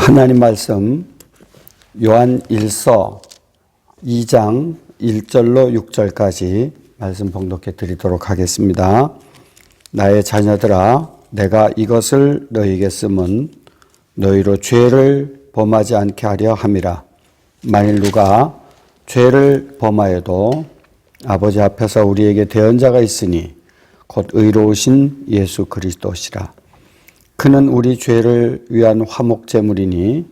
하나님 말씀 요한 1서 2장 1절로 6절까지 말씀 봉독해 드리도록 하겠습니다. 나의 자녀들아, 내가 이것을 너희에게 쓰면 너희로 죄를 범하지 않게 하려 함이라. 만일 누가 죄를 범하여도 아버지 앞에서 우리에게 대언자가 있으니 곧 의로우신 예수 그리스도시라. 그는 우리 죄를 위한 화목제물이니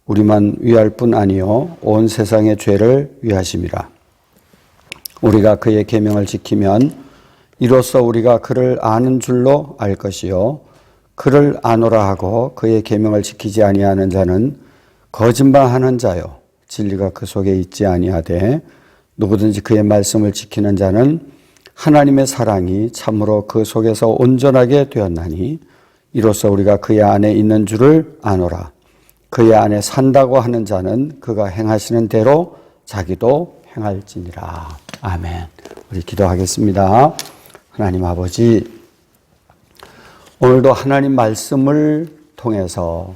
우리만 위할 뿐 아니요 온 세상의 죄를 위하심이라. 우리가 그의 계명을 지키면 이로써 우리가 그를 아는 줄로 알 것이요 그를 아노라 하고 그의 계명을 지키지 아니하는 자는 거짓말하는 자요 진리가 그 속에 있지 아니하되 누구든지 그의 말씀을 지키는 자는 하나님의 사랑이 참으로 그 속에서 온전하게 되었나니 이로써 우리가 그의 안에 있는 줄을 아노라. 그의 안에 산다고 하는 자는 그가 행하시는 대로 자기도 행할지니라. 아멘. 우리 기도하겠습니다. 하나님 아버지, 오늘도 하나님 말씀을 통해서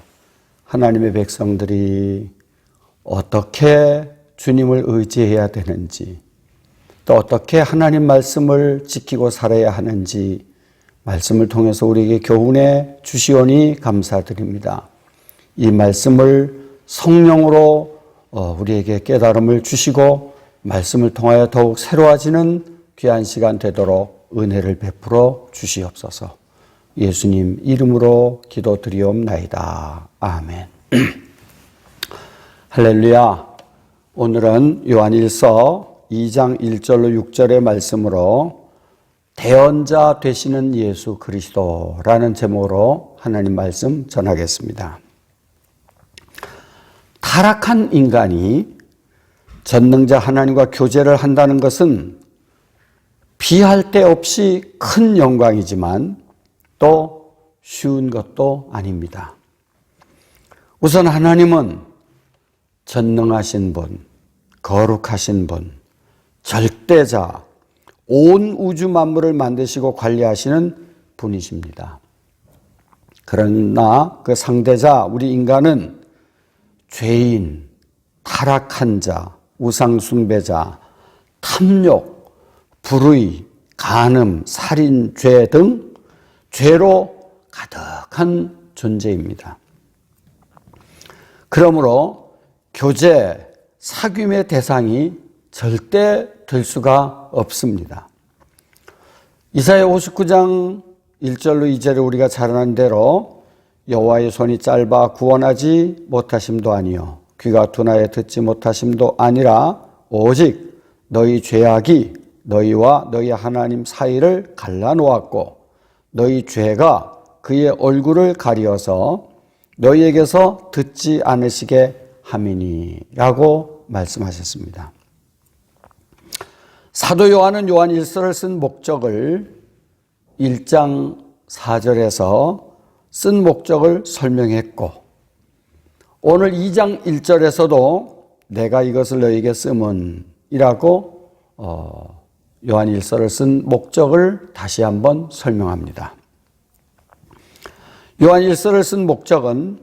하나님의 백성들이 어떻게 주님을 의지해야 되는지, 또 어떻게 하나님 말씀을 지키고 살아야 하는지 말씀을 통해서 우리에게 교훈해 주시오니 감사드립니다. 이 말씀을 성령으로 우리에게 깨달음을 주시고 말씀을 통하여 더욱 새로워지는 귀한 시간 되도록 은혜를 베풀어 주시옵소서. 예수님 이름으로 기도드리옵나이다. 아멘. 할렐루야. 오늘은 요한일서 2장 1절로 6절의 말씀으로 대언자 되시는 예수 그리스도라는 제목으로 하나님 말씀 전하겠습니다. 타락한 인간이 전능자 하나님과 교제를 한다는 것은 비할 데 없이 큰 영광이지만 또 쉬운 것도 아닙니다. 우선 하나님은 전능하신 분, 거룩하신 분, 절대자, 온 우주 만물을 만드시고 관리하시는 분이십니다. 그러나 그 상대자 우리 인간은 죄인, 타락한 자, 우상숭배자, 탐욕, 불의, 간음, 살인, 죄 등 죄로 가득한 존재입니다. 그러므로 교제, 사귐의 대상이 절대 될 수가 없습니다. 이사야 59장 1절로 2절에 우리가 잘 아는 대로 여호와의 손이 짧아 구원하지 못하심도 아니요 귀가 둔하여 듣지 못하심도 아니라 오직 너희 죄악이 너희와 너희 하나님 사이를 갈라놓았고 너희 죄가 그의 얼굴을 가리어서 너희에게서 듣지 않으시게 함이니라고 말씀하셨습니다. 사도 요한은 요한 1서를 쓴 목적을 1장 4절에서 쓴 목적을 설명했고 오늘 2장 1절에서도 내가 이것을 너희에게 쓰면 이라고 요한 1서를 쓴 목적을 다시 한번 설명합니다. 요한 1서를 쓴 목적은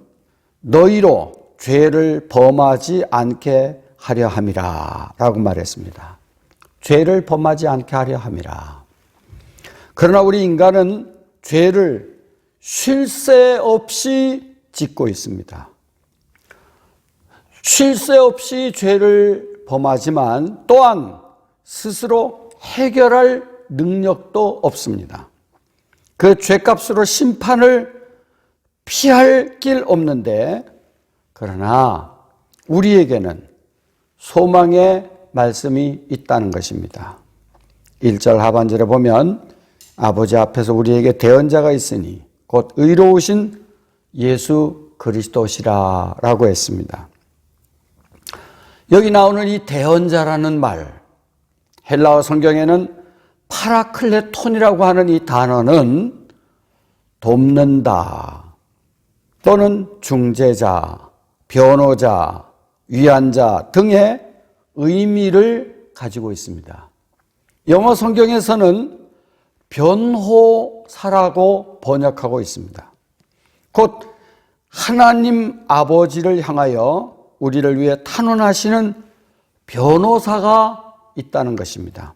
너희로 죄를 범하지 않게 하려 함이라 라고 말했습니다. 죄를 범하지 않게 하려 함이라. 그러나 우리 인간은 죄를 쉴 새 없이 짓고 있습니다. 쉴 새 없이 죄를 범하지만 또한 스스로 해결할 능력도 없습니다. 그 죄값으로 심판을 피할 길 없는데 그러나 우리에게는 소망의 말씀이 있다는 것입니다. 1절 하반절에 보면 아버지 앞에서 우리에게 대언자가 있으니 곧 의로우신 예수 그리스도시라 라고 했습니다. 여기 나오는 이 대언자라는 말, 헬라어 성경에는 파라클레톤이라고 하는 이 단어는 돕는다 또는 중재자, 변호자, 위안자 등의 의미를 가지고 있습니다. 영어 성경에서는 변호사라고 번역하고 있습니다. 곧 하나님 아버지를 향하여 우리를 위해 탄원하시는 변호사가 있다는 것입니다.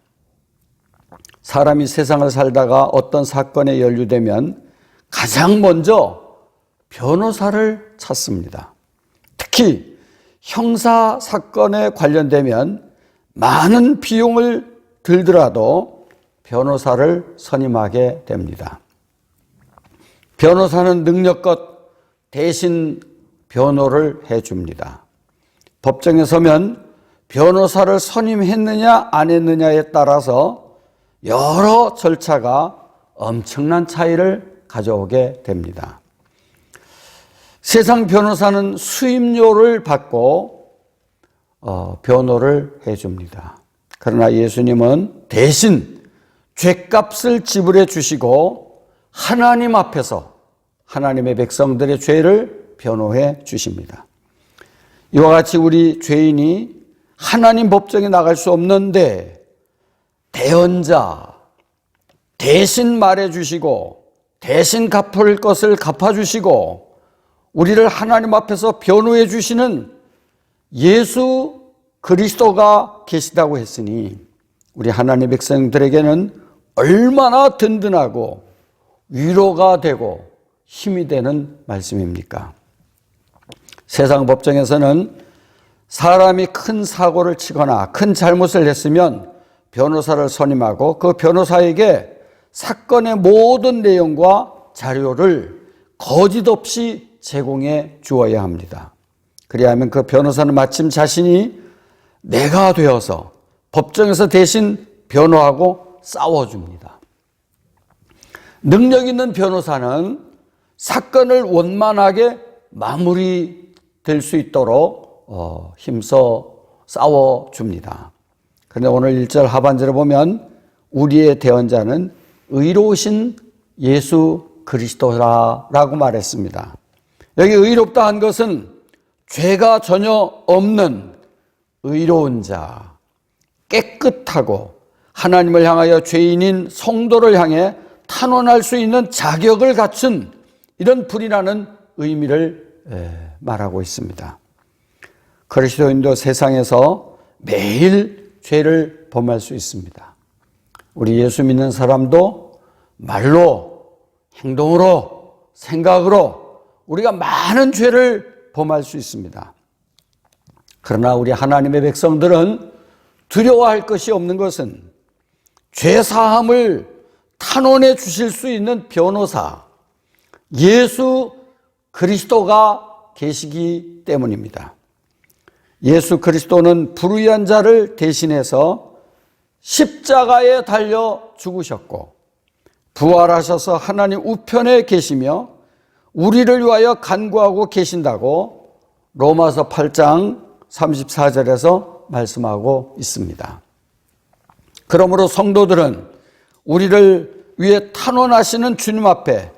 사람이 세상을 살다가 어떤 사건에 연루되면 가장 먼저 변호사를 찾습니다. 특히 형사 사건에 관련되면 많은 비용을 들더라도 변호사를 선임하게 됩니다. 변호사는 능력껏 대신 변호를 해줍니다. 법정에 서면 변호사를 선임했느냐 안 했느냐에 따라서 여러 절차가 엄청난 차이를 가져오게 됩니다. 세상 변호사는 수임료를 받고 변호를 해줍니다. 그러나 예수님은 대신 죄값을 지불해 주시고 하나님 앞에서 하나님의 백성들의 죄를 변호해 주십니다. 이와 같이 우리 죄인이 하나님 법정에 나갈 수 없는데 대언자, 대신 말해주시고 대신 갚을 것을 갚아주시고 우리를 하나님 앞에서 변호해 주시는 예수 그리스도가 계시다고 했으니 우리 하나님 백성들에게는 얼마나 든든하고 위로가 되고 힘이 되는 말씀입니까? 세상 법정에서는 사람이 큰 사고를 치거나 큰 잘못을 했으면 변호사를 선임하고 그 변호사에게 사건의 모든 내용과 자료를 거짓 없이 제공해 주어야 합니다. 그리하면 그 변호사는 마침 자신이 내가 되어서 법정에서 대신 변호하고 싸워줍니다. 능력 있는 변호사는 사건을 원만하게 마무리될 수 있도록 힘써 싸워줍니다. 그런데 오늘 1절 하반절에 보면 우리의 대언자는 의로우신 예수 그리스도라고 말했습니다. 여기 의롭다 한 것은 죄가 전혀 없는 의로운 자, 깨끗하고 하나님을 향하여 죄인인 성도를 향해 탄원할 수 있는 자격을 갖춘 이런 분이라는 의미를 말하고 있습니다. 그리스도인도 세상에서 매일 죄를 범할 수 있습니다. 우리 예수 믿는 사람도 말로, 행동으로, 생각으로 우리가 많은 죄를 범할 수 있습니다. 그러나 우리 하나님의 백성들은 두려워할 것이 없는 것은 죄 사함을 탄원해 주실 수 있는 변호사 예수 그리스도가 계시기 때문입니다. 예수 그리스도는 불의한 자를 대신해서 십자가에 달려 죽으셨고 부활하셔서 하나님 우편에 계시며 우리를 위하여 간구하고 계신다고 로마서 8장 34절에서 말씀하고 있습니다. 그러므로 성도들은 우리를 위해 탄원하시는 주님 앞에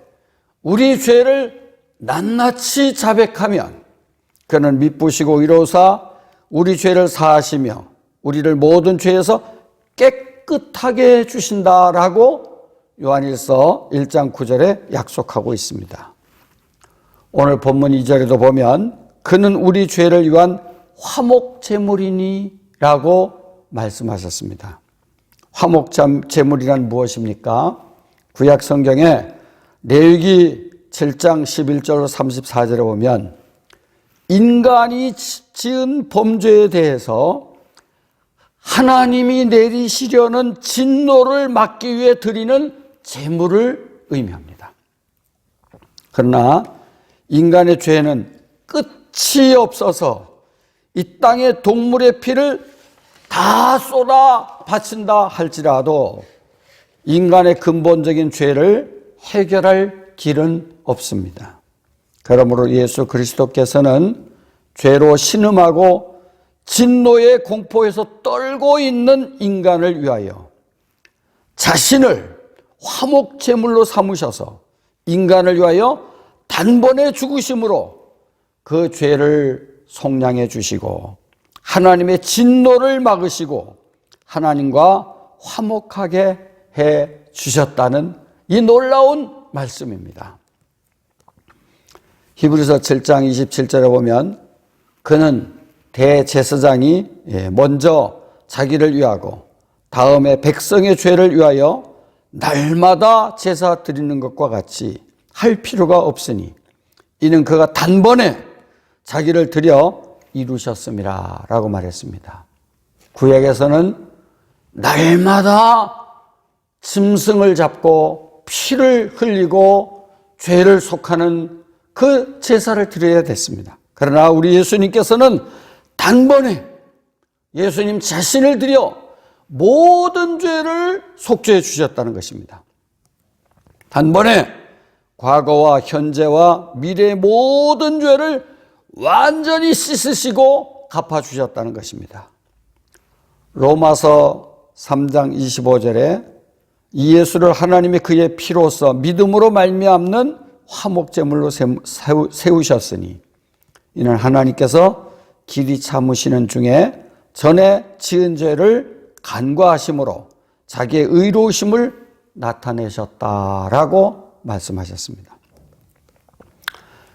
우리 죄를 낱낱이 자백하면 그는 미쁘시고 의로우사 우리 죄를 사하시며 우리를 모든 죄에서 깨끗하게 해주신다라고 요한일서 1장 9절에 약속하고 있습니다. 오늘 본문 2절에도 보면 그는 우리 죄를 위한 화목제물이니 라고 말씀하셨습니다. 화목제물이란 무엇입니까? 구약 성경에 레위기 7장 11절 34절에 보면 인간이 지은 범죄에 대해서 하나님이 내리시려는 진노를 막기 위해 드리는 제물을 의미합니다. 그러나 인간의 죄는 끝이 없어서 이 땅의 동물의 피를 다 쏟아 바친다 할지라도 인간의 근본적인 죄를 해결할 길은 없습니다. 그러므로 예수 그리스도께서는 죄로 신음하고 진노의 공포에서 떨고 있는 인간을 위하여 자신을 화목 제물로 삼으셔서 인간을 위하여 단번에 죽으심으로 그 죄를 속량해 주시고 하나님의 진노를 막으시고 하나님과 화목하게 해 주셨다는 이 놀라운 말씀입니다. 히브리서 7장 27절에 보면 그는 대제사장이 먼저 자기를 위하고 다음에 백성의 죄를 위하여 날마다 제사 드리는 것과 같이 할 필요가 없으니 이는 그가 단번에 자기를 드려 이루셨음이라 라고 말했습니다. 구약에서는 날마다 짐승을 잡고 피를 흘리고 죄를 속하는 그 제사를 드려야 됐습니다. 그러나 우리 예수님께서는 단번에 예수님 자신을 드려 모든 죄를 속죄해 주셨다는 것입니다. 단번에 과거와 현재와 미래의 모든 죄를 완전히 씻으시고 갚아주셨다는 것입니다. 로마서 3장 25절에 이 예수를 하나님이 그의 피로써 믿음으로 말미암는 화목제물로 세우셨으니 이는 하나님께서 길이 참으시는 중에 전에 지은 죄를 간과하심으로 자기의 의로우심을 나타내셨다라고 말씀하셨습니다.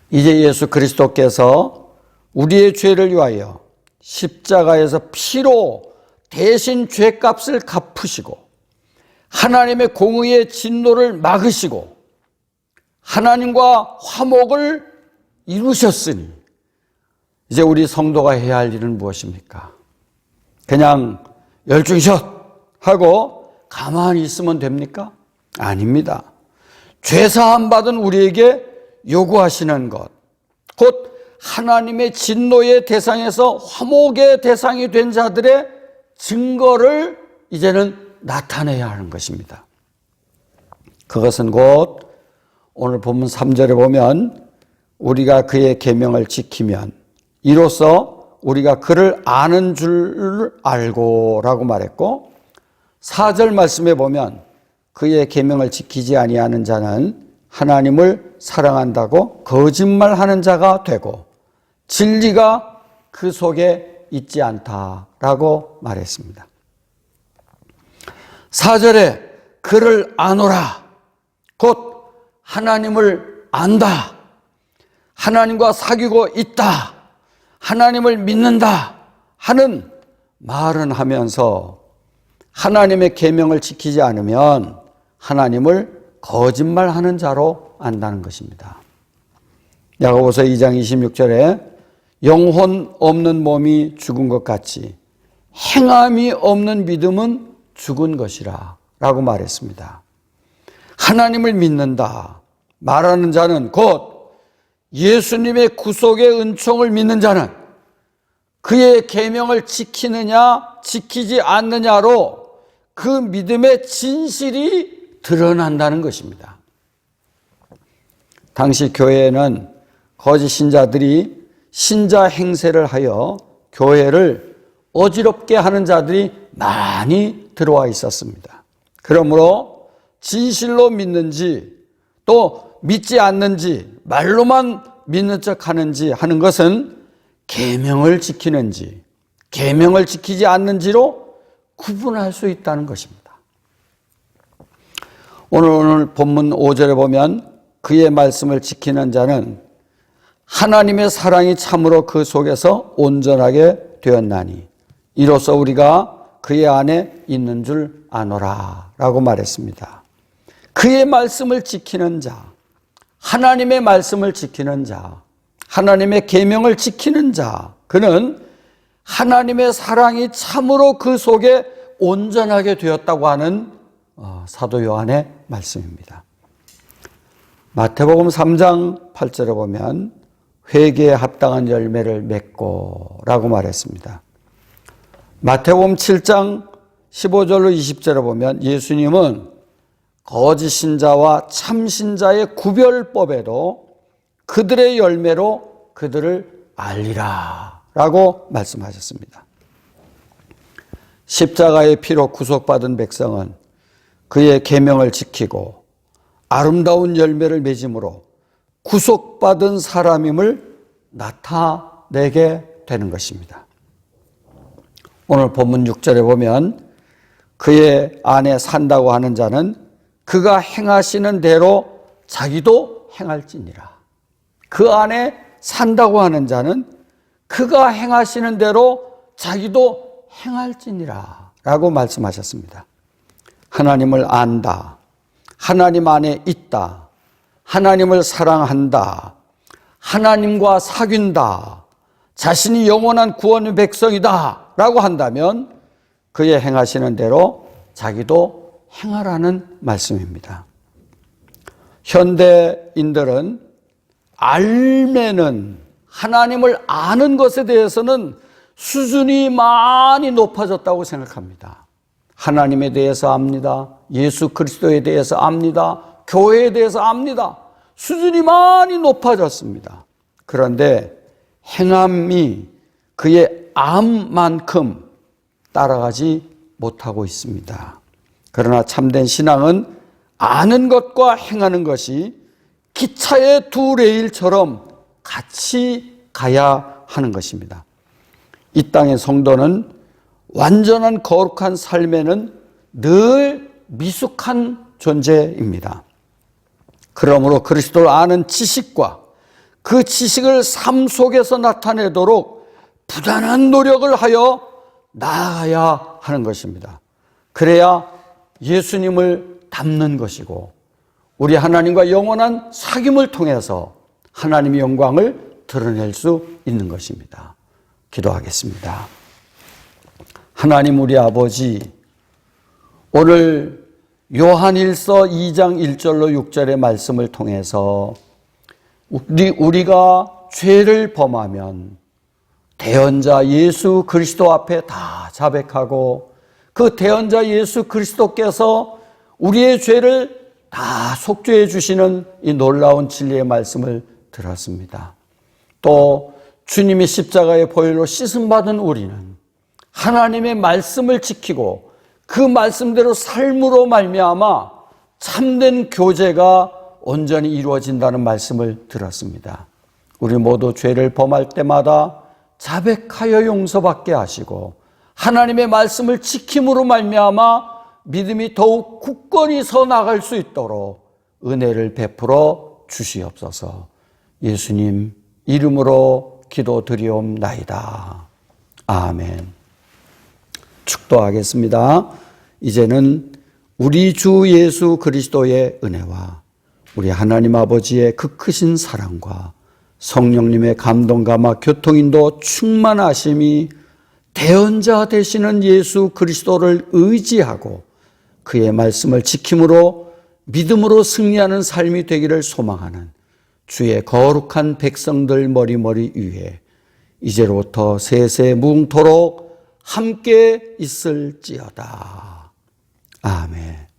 이제 예수 그리스도께서 우리의 죄를 위하여 십자가에서 피로 대신 죄값을 갚으시고 하나님의 공의의 진노를 막으시고 하나님과 화목을 이루셨으니 이제 우리 성도가 해야 할 일은 무엇입니까? 그냥 열중샷 하고 가만히 있으면 됩니까? 아닙니다. 죄사함 받은 우리에게 요구하시는 것, 곧 하나님의 진노의 대상에서 화목의 대상이 된 자들의 증거를 이제는 나타내야 하는 것입니다. 그것은 곧 오늘 본문 3절에 보면 우리가 그의 계명을 지키면 이로써 우리가 그를 아는 줄 알고 라고 말했고 4절 말씀에 보면 그의 계명을 지키지 아니하는 자는 하나님을 사랑한다고 거짓말하는 자가 되고 진리가 그 속에 있지 않다라고 말했습니다. 4절에 그를 아노라, 곧 하나님을 안다, 하나님과 사귀고 있다, 하나님을 믿는다 하는 말은 하면서 하나님의 계명을 지키지 않으면 하나님을 거짓말하는 자로 안다는 것입니다. 야고보서 2장 26절에 영혼 없는 몸이 죽은 것 같이 행함이 없는 믿음은 죽은 것이라 라고 말했습니다. 하나님을 믿는다 말하는 자는 곧 예수님의 구속의 은총을 믿는 자는 그의 계명을 지키느냐 지키지 않느냐로 그 믿음의 진실이 드러난다는 것입니다. 당시 교회에는 거짓 신자들이 신자 행세를 하여 교회를 어지럽게 하는 자들이 많이 들어와 있었습니다. 그러므로 진실로 믿는지 또 믿지 않는지 말로만 믿는 척 하는지 하는 것은 계명을 지키는지 계명을 지키지 않는지로 구분할 수 있다는 것입니다. 오늘 본문 5절에 보면 그의 말씀을 지키는 자는 하나님의 사랑이 참으로 그 속에서 온전하게 되었나니 이로써 우리가 그의 안에 있는 줄 아노라 라고 말했습니다. 그의 말씀을 지키는 자, 하나님의 말씀을 지키는 자, 하나님의 계명을 지키는 자, 그는 하나님의 사랑이 참으로 그 속에 온전하게 되었다고 하는 사도 요한의 말씀입니다. 마태복음 3장 8절에 보면 회개에 합당한 열매를 맺고 라고 말했습니다. 마태복음 7장 15절로 20절에 보면 예수님은 거짓 신자와 참 신자의 구별법에도 그들의 열매로 그들을 알리라 라고 말씀하셨습니다. 십자가의 피로 구속받은 백성은 그의 계명을 지키고 아름다운 열매를 맺음으로 구속받은 사람임을 나타내게 되는 것입니다. 오늘 본문 6절에 보면 그의 안에 산다고 하는 자는 그가 행하시는 대로 자기도 행할지니라. 그 안에 산다고 하는 자는 그가 행하시는 대로 자기도 행할지니라 라고 말씀하셨습니다. 하나님을 안다, 하나님 안에 있다, 하나님을 사랑한다, 하나님과 사귄다, 자신이 영원한 구원의 백성이다 라고 한다면 그의 행하시는 대로 자기도 행하라는 말씀입니다. 현대인들은 알면은, 하나님을 아는 것에 대해서는 수준이 많이 높아졌다고 생각합니다. 하나님에 대해서 압니다. 예수 그리스도에 대해서 압니다. 교회에 대해서 압니다. 수준이 많이 높아졌습니다. 그런데 행함이 그의 암만큼 따라가지 못하고 있습니다. 그러나 참된 신앙은 아는 것과 행하는 것이 기차의 두 레일처럼 같이 가야 하는 것입니다. 이 땅의 성도는 완전한 거룩한 삶에는 늘 미숙한 존재입니다. 그러므로 그리스도를 아는 지식과 그 지식을 삶 속에서 나타내도록 부단한 노력을 하여 나아가야 하는 것입니다. 그래야 예수님을 닮는 것이고 우리 하나님과 영원한 사귐을 통해서 하나님의 영광을 드러낼 수 있는 것입니다. 기도하겠습니다. 하나님 우리 아버지, 오늘 요한일서 2장 1절로 6절의 말씀을 통해서 우리가 죄를 범하면 대언자 예수 그리스도 앞에 다 자백하고 그 대언자 예수 그리스도께서 우리의 죄를 다 속죄해 주시는 이 놀라운 진리의 말씀을 들었습니다. 또 주님의 십자가의 보혈로 씻음받은 우리는 하나님의 말씀을 지키고 그 말씀대로 삶으로 말미암아 참된 교제가 온전히 이루어진다는 말씀을 들었습니다. 우리 모두 죄를 범할 때마다 자백하여 용서받게 하시고 하나님의 말씀을 지킴으로 말미암아 믿음이 더욱 굳건히 서 나갈 수 있도록 은혜를 베풀어 주시옵소서. 예수님 이름으로 기도드리옵나이다. 아멘. 축도하겠습니다. 이제는 우리 주 예수 그리스도의 은혜와 우리 하나님 아버지의 그 크신 사랑과 성령님의 감동감화 교통인도 충만하심이 대언자 되시는 예수 그리스도를 의지하고 그의 말씀을 지킴으로 믿음으로 승리하는 삶이 되기를 소망하는 주의 거룩한 백성들 머리머리 위에 이제로부터 세세 무궁토록 함께 있을지어다. 아멘.